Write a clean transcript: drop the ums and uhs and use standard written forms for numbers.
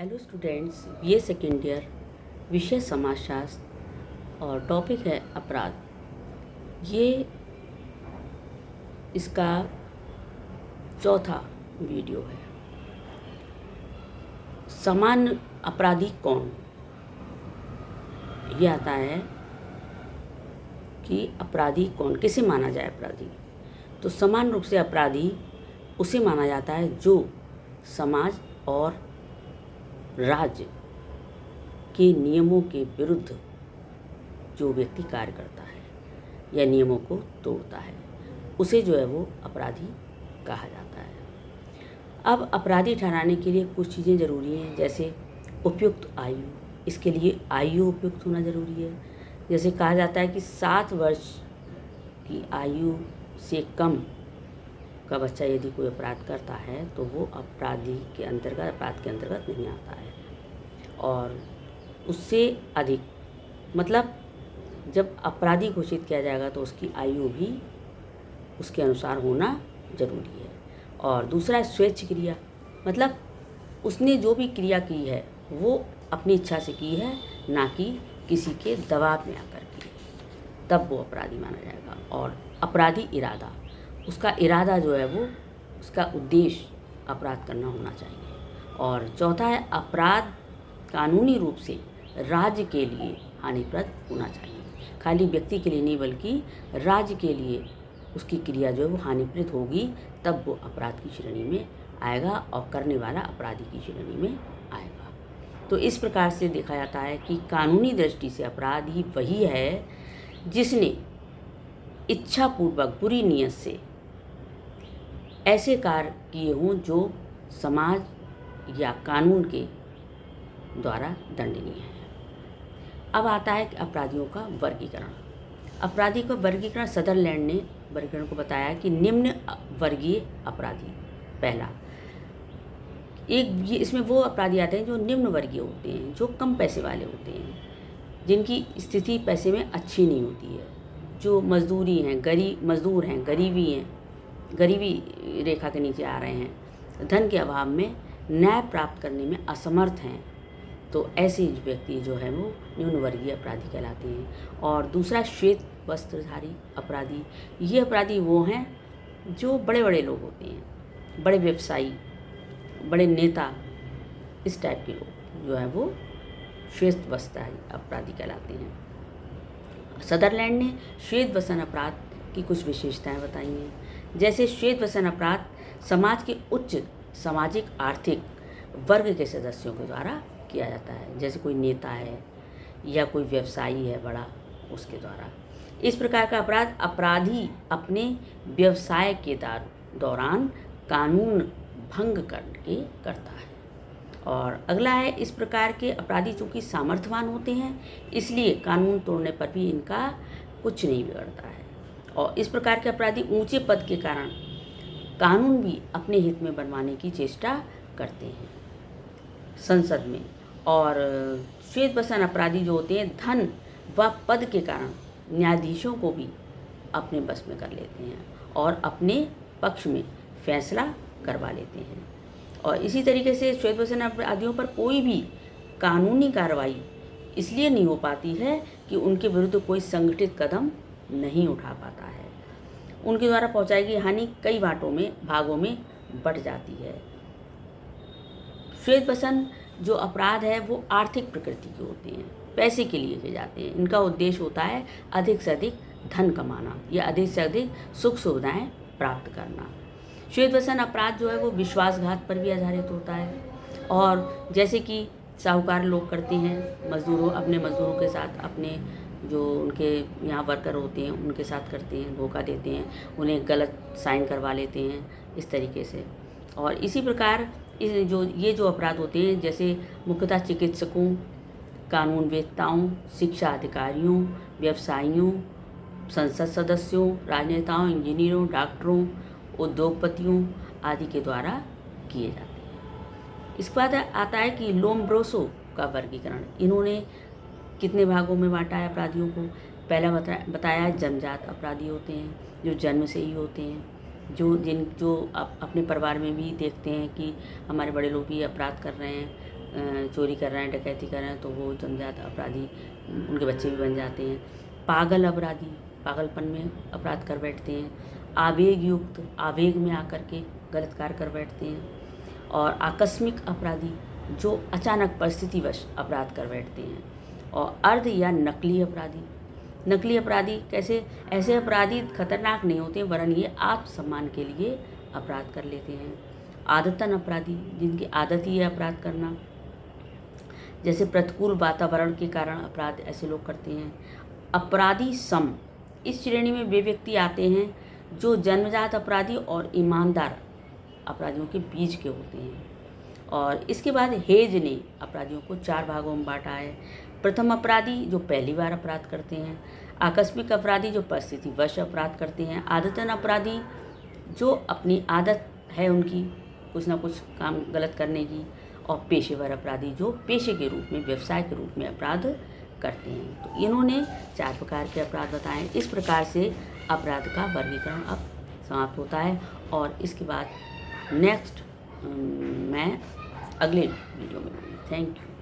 Hello students, BA second year, विषय समाजशास्त्र और टॉपिक है अपराध। ये इसका चौथा वीडियो है। सामान्य अपराधी कौन? ये आता है कि अपराधी कौन, किसे माना जाए अपराधी। तो समान रूप से अपराधी उसे माना जाता है जो समाज और राज्य के नियमों के विरुद्ध जो व्यक्ति कार्य करता है या नियमों को तोड़ता है, उसे जो है वो अपराधी कहा जाता है। अब अपराधी ठहराने के लिए कुछ चीज़ें ज़रूरी हैं, जैसे उपयुक्त आयु। इसके लिए आयु उपयुक्त होना ज़रूरी है। जैसे कहा जाता है कि 7 वर्ष की आयु से कम का बच्चा यदि कोई अपराध करता है तो वो अपराध के अंतर्गत नहीं आता है। और उससे अधिक, मतलब जब अपराधी घोषित किया जाएगा तो उसकी आयु भी उसके अनुसार होना जरूरी है। और दूसरा, स्वेच्छ क्रिया, मतलब उसने जो भी क्रिया की है वो अपनी इच्छा से की है, ना कि किसी के दबाव में आकर की है, तब वो अपराधी माना जाएगा। और अपराधी इरादा, उसका इरादा जो है वो, उसका उद्देश्य अपराध करना होना चाहिए। और चौथा है, अपराध कानूनी रूप से राज्य के लिए हानिप्रद होना चाहिए। खाली व्यक्ति के लिए नहीं बल्कि राज्य के लिए उसकी क्रिया जो है वो हानिप्रद होगी, तब वो अपराध की श्रेणी में आएगा और करने वाला अपराधी की श्रेणी में आएगा। तो इस प्रकार से देखा जाता है कि कानूनी दृष्टि से अपराधी वही है जिसने इच्छापूर्वक बुरी नीयत से ऐसे कार्य किए हों जो समाज या कानून के द्वारा दंडनीय है। अब आता है कि अपराधियों का वर्गीकरण। अपराधी का वर्गीकरण सदरलैंड ने वर्गीकरण को बताया कि निम्न वर्गीय अपराधी। पहला, ये इसमें वो अपराधी आते हैं जो निम्न वर्गीय होते हैं, जो कम पैसे वाले होते हैं, जिनकी स्थिति पैसे में अच्छी नहीं होती है, जो मजदूर हैं, गरीबी रेखा के नीचे आ रहे हैं, धन के अभाव में न्याय प्राप्त करने में असमर्थ हैं, तो ऐसे व्यक्ति जो है वो निम्न वर्गीय अपराधी कहलाते हैं। और दूसरा, श्वेत वस्त्रधारी अपराधी। ये अपराधी वो हैं जो बड़े बड़े लोग होते हैं, बड़े व्यवसायी, बड़े नेता, इस टाइप के लोग जो है वो श्वेत वस्त्रधारी अपराधी कहलाते हैं। सदरलैंड ने श्वेत वसन अपराध की कुछ विशेषताएं बताई हैं। जैसे श्वेत वसन अपराध समाज के उच्च सामाजिक आर्थिक वर्ग के सदस्यों के द्वारा किया जाता है, जैसे कोई नेता है या कोई व्यवसायी है बड़ा, उसके द्वारा। इस प्रकार का अपराध अपराधी अपने व्यवसाय के दौरान कानून भंग करके करता है। और अगला है, इस प्रकार के अपराधी चूँकि सामर्थ्यवान होते हैं, इसलिए कानून तोड़ने पर भी इनका कुछ नहीं बिगड़ता है। और इस प्रकार के अपराधी ऊंचे पद के कारण कानून भी अपने हित में बनवाने की चेष्टा करते हैं संसद में। और श्वेत वसन अपराधी जो होते हैं, धन व पद के कारण न्यायाधीशों को भी अपने बस में कर लेते हैं और अपने पक्ष में फैसला करवा लेते हैं। और इसी तरीके से श्वेत वसन अपराधियों पर कोई भी कानूनी कार्रवाई इसलिए नहीं हो पाती है कि उनके विरुद्ध कोई संगठित कदम नहीं उठा पाता है। उनके द्वारा पहुंचाई गई हानि कई भागों में बढ़ जाती है। श्वेत वसन जो अपराध है वो आर्थिक प्रकृति के होते हैं, पैसे के लिए किए जाते हैं। इनका उद्देश्य होता है अधिक से अधिक धन कमाना या अधिक से अधिक सुख सुविधाएं प्राप्त करना। श्वेत वसन अपराध जो है वो विश्वासघात पर भी आधारित होता है। और जैसे कि साहूकार लोग करते हैं, अपने मजदूरों के साथ, अपने जो उनके यहाँ वर्कर होते हैं उनके साथ करते हैं, धोखा देते हैं, उन्हें गलत साइन करवा लेते हैं, इस तरीके से। और इसी प्रकार ये जो अपराध होते हैं, जैसे मुख्यतः चिकित्सकों, कानूनवेत्ताओं, शिक्षा अधिकारियों, व्यवसायियों, संसद सदस्यों, राजनेताओं, इंजीनियरों, डॉक्टरों, उद्योगपतियों आदि के द्वारा किए जाते हैं। इसके बाद आता है कि लोम्ब्रोसो का वर्गीकरण। इन्होंने कितने भागों में बांटा है अपराधियों को? पहला बताया जन्मजात अपराधी होते हैं, जो जन्म से ही होते हैं, जो अपने परिवार में भी देखते हैं कि हमारे बड़े लोग भी अपराध कर रहे हैं, चोरी कर रहे हैं, डकैती कर रहे हैं, तो वो जन्मजात अपराधी, उनके बच्चे भी बन जाते हैं। पागल अपराधी पागलपन में अपराध कर बैठते हैं। आवेग युक्त आवेग में आकर के गलत कार्य कर बैठते हैं। और आकस्मिक अपराधी जो अचानक परिस्थितिवश अपराध कर बैठते हैं। और अर्ध या नकली अपराधी कैसे? ऐसे अपराधी खतरनाक नहीं होते, वरन ये आत्मसम्मान के लिए अपराध कर लेते हैं। आदतन अपराधी, जिनकी आदत ही है अपराध करना, जैसे प्रतिकूल वातावरण के कारण अपराध ऐसे लोग करते हैं। अपराधी सम, इस श्रेणी में वे व्यक्ति आते हैं जो जन्मजात अपराधी और ईमानदार अपराधियों के बीच के होते हैं। और इसके बाद हेज ने अपराधियों को 4 भागों में बांटा है। प्रथम अपराधी जो पहली बार अपराध करते हैं। आकस्मिक अपराधी जो परिस्थितिवश अपराध करते हैं। आदतन अपराधी जो अपनी आदत है उनकी कुछ ना कुछ काम गलत करने की। और पेशेवर अपराधी जो पेशे के रूप में, व्यवसाय के रूप में अपराध करते हैं। तो इन्होंने 4 प्रकार के अपराध बताए। इस प्रकार से अपराध का वर्गीकरण अब समाप्त होता है। और इसके बाद नेक्स्ट मैं अगले वीडियो में। Thank you.